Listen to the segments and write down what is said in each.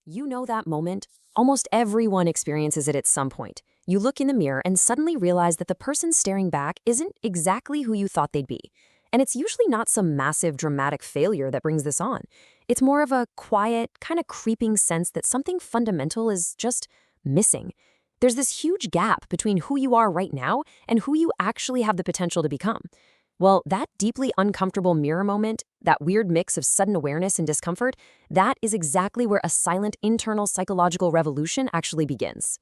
You know that moment? Almost everyone experiences it at some point. You look in the mirror and suddenly realize that the person staring back isn't exactly who you thought they'd be. And it's usually not some massive dramatic failure that brings this on. It's more of a quiet, kind of creeping sense that something fundamental is just missing. There's this huge gap between who you are right now and who you actually have the potential to become. Well, that deeply uncomfortable mirror moment, that weird mix of sudden awareness and discomfort, that is exactly where a silent internal psychological revolution actually begins.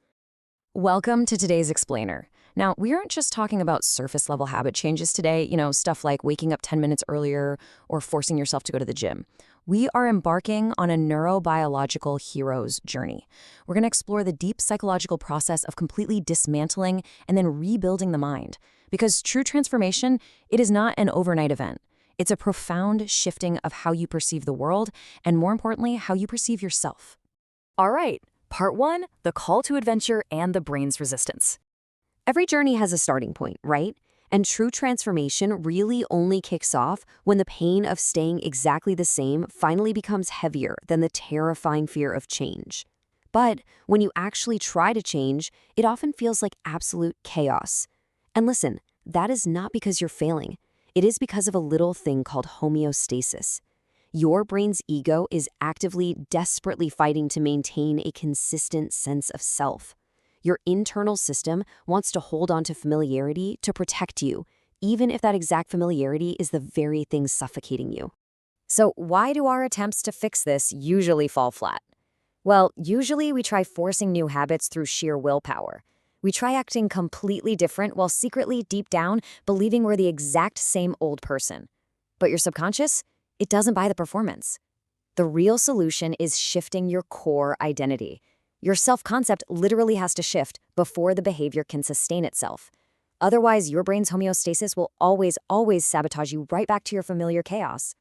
Welcome to today's Explainer. Now, we aren't just talking about surface level habit changes today, stuff like waking up 10 minutes earlier or forcing yourself to go to the gym. We are embarking on a neurobiological hero's journey. We're going to explore the deep psychological process of completely dismantling and then rebuilding the mind. Because true transformation, it is not an overnight event. It's a profound shifting of how you perceive the world and, more importantly, how you perceive yourself. All right, part one, the call to adventure and the brain's resistance. Every journey has a starting point, right? And true transformation really only kicks off when the pain of staying exactly the same finally becomes heavier than the terrifying fear of change. But when you actually try to change, it often feels like absolute chaos. And listen, that is not because you're failing. It is because of a little thing called homeostasis. Your brain's ego is actively, desperately fighting to maintain a consistent sense of self. Your internal system wants to hold on to familiarity to protect you, even if that exact familiarity is the very thing suffocating you. So why do our attempts to fix this usually fall flat? Well, usually we try forcing new habits through sheer willpower. We try acting completely different while secretly, deep down, believing we're the exact same old person. But your subconscious, it doesn't buy the performance. The real solution is shifting your core identity. Your self-concept literally has to shift before the behavior can sustain itself. Otherwise, your brain's homeostasis will always sabotage you right back to your familiar chaos.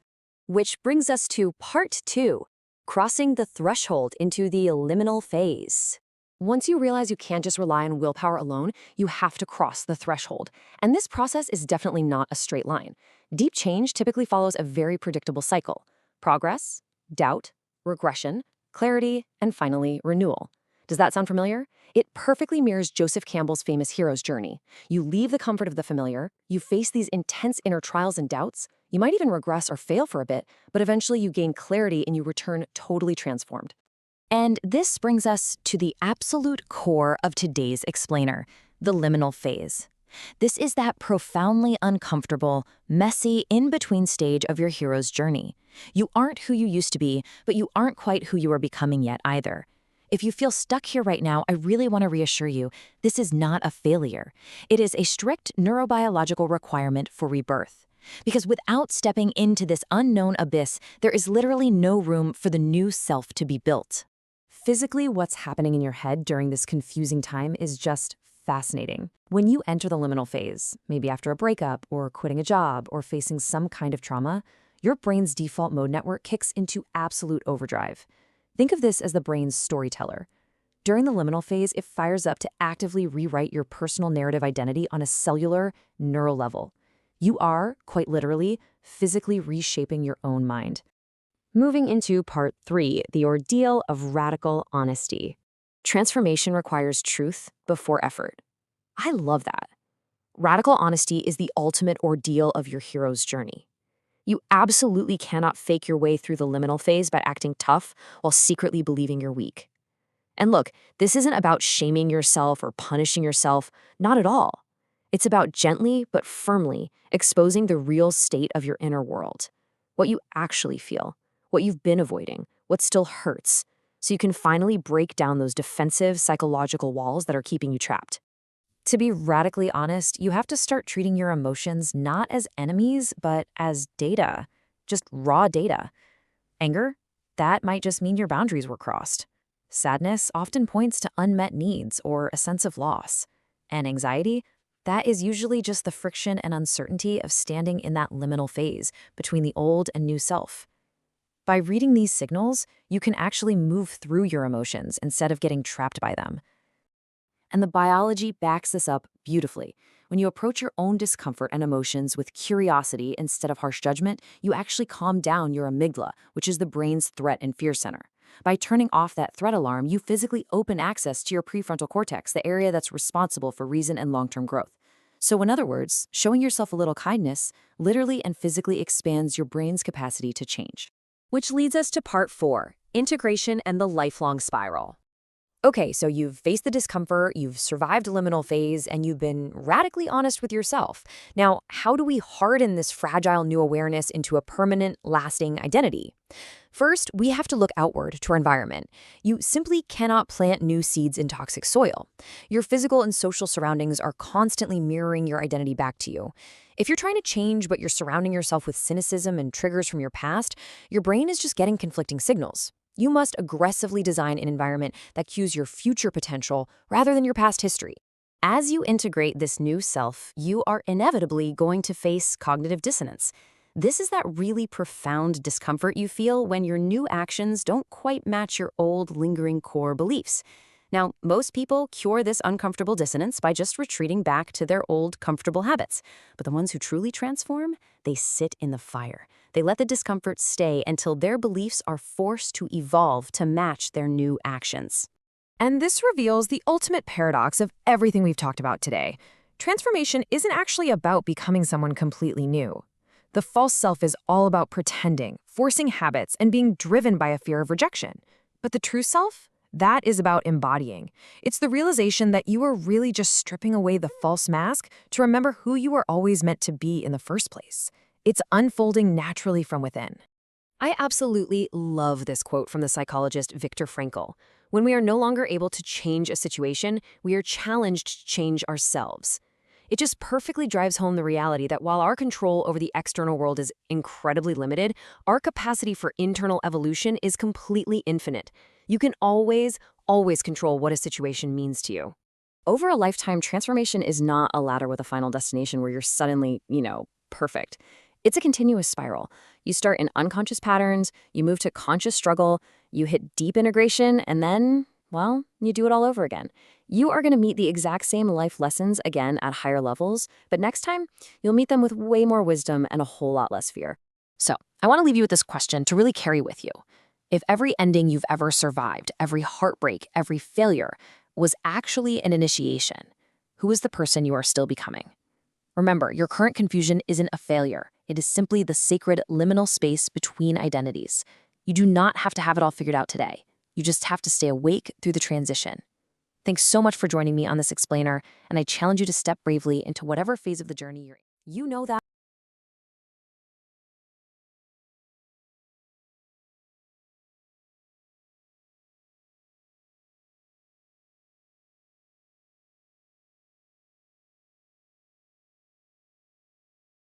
Which brings us to part two, crossing the threshold into the liminal phase. Once you realize you can't just rely on willpower alone, you have to cross the threshold. And this process is definitely not a straight line. Deep change typically follows a very predictable cycle: progress, doubt, regression, clarity, and finally, renewal. Does that sound familiar? It perfectly mirrors Joseph Campbell's famous hero's journey. You leave the comfort of the familiar, you face these intense inner trials and doubts, you might even regress or fail for a bit, but eventually you gain clarity and you return totally transformed. And this brings us to the absolute core of today's explainer, the liminal phase. This is that profoundly uncomfortable, messy, in-between stage of your hero's journey. You aren't who you used to be, but you aren't quite who you are becoming yet either. If you feel stuck here right now, I really want to reassure you, this is not a failure. It is a strict neurobiological requirement for rebirth. Because without stepping into this unknown abyss, there is literally no room for the new self to be built. Physically, what's happening in your head during this confusing time is just fascinating. When you enter the liminal phase, maybe after a breakup or quitting a job or facing some kind of trauma, your brain's default mode network kicks into absolute overdrive. Think of this as the brain's storyteller. During the liminal phase, it fires up to actively rewrite your personal narrative identity on a cellular, neural level. You are, quite literally, physically reshaping your own mind. Moving into part three, the ordeal of radical honesty. Transformation requires truth before effort. I love that. Radical honesty is the ultimate ordeal of your hero's journey. You absolutely cannot fake your way through the liminal phase by acting tough while secretly believing you're weak. And look, this isn't about shaming yourself or punishing yourself, not at all. It's about gently but firmly exposing the real state of your inner world, what you actually feel, what you've been avoiding, what still hurts, so you can finally break down those defensive psychological walls that are keeping you trapped. To be radically honest, you have to start treating your emotions not as enemies, but as data, just raw data. Anger? That might just mean your boundaries were crossed. Sadness often points to unmet needs or a sense of loss. And anxiety? That is usually just the friction and uncertainty of standing in that liminal phase between the old and new self. By reading these signals, you can actually move through your emotions instead of getting trapped by them. And the biology backs this up beautifully. When you approach your own discomfort and emotions with curiosity instead of harsh judgment, you actually calm down your amygdala, which is the brain's threat and fear center. By turning off that threat alarm, you physically open access to your prefrontal cortex, the area that's responsible for reason and long-term growth. So in other words, showing yourself a little kindness literally and physically expands your brain's capacity to change. Which leads us to part 4, integration and the lifelong spiral. Okay, so you've faced the discomfort, you've survived a liminal phase, and you've been radically honest with yourself. Now, how do we harden this fragile new awareness into a permanent, lasting identity? First, we have to look outward to our environment. You simply cannot plant new seeds in toxic soil. Your physical and social surroundings are constantly mirroring your identity back to you. If you're trying to change but you're surrounding yourself with cynicism and triggers from your past, your brain is just getting conflicting signals. You must aggressively design an environment that cues your future potential rather than your past history. As you integrate this new self, you are inevitably going to face cognitive dissonance. This is that really profound discomfort you feel when your new actions don't quite match your old, lingering core beliefs. Now, most people cure this uncomfortable dissonance by just retreating back to their old, comfortable habits. But the ones who truly transform, they sit in the fire. They let the discomfort stay until their beliefs are forced to evolve to match their new actions. And this reveals the ultimate paradox of everything we've talked about today. Transformation isn't actually about becoming someone completely new. The false self is all about pretending, forcing habits, and being driven by a fear of rejection. But the true self? That is about embodying. It's the realization that you are really just stripping away the false mask to remember who you were always meant to be in the first place. It's unfolding naturally from within. I absolutely love this quote from the psychologist Viktor Frankl. When we are no longer able to change a situation, we are challenged to change ourselves. It just perfectly drives home the reality that while our control over the external world is incredibly limited, our capacity for internal evolution is completely infinite. You can always control what a situation means to you. Over a lifetime, transformation is not a ladder with a final destination where you're suddenly, perfect. It's a continuous spiral. You start in unconscious patterns, you move to conscious struggle, you hit deep integration, and then, well, you do it all over again. You are going to meet the exact same life lessons again at higher levels, but next time, you'll meet them with way more wisdom and a whole lot less fear. So, I want to leave you with this question to really carry with you. If every ending you've ever survived, every heartbreak, every failure, was actually an initiation, who is the person you are still becoming? Remember, your current confusion isn't a failure. It is simply the sacred liminal space between identities. You do not have to have it all figured out today. You just have to stay awake through the transition. Thanks so much for joining me on this explainer, and I challenge you to step bravely into whatever phase of the journey you're in. You know that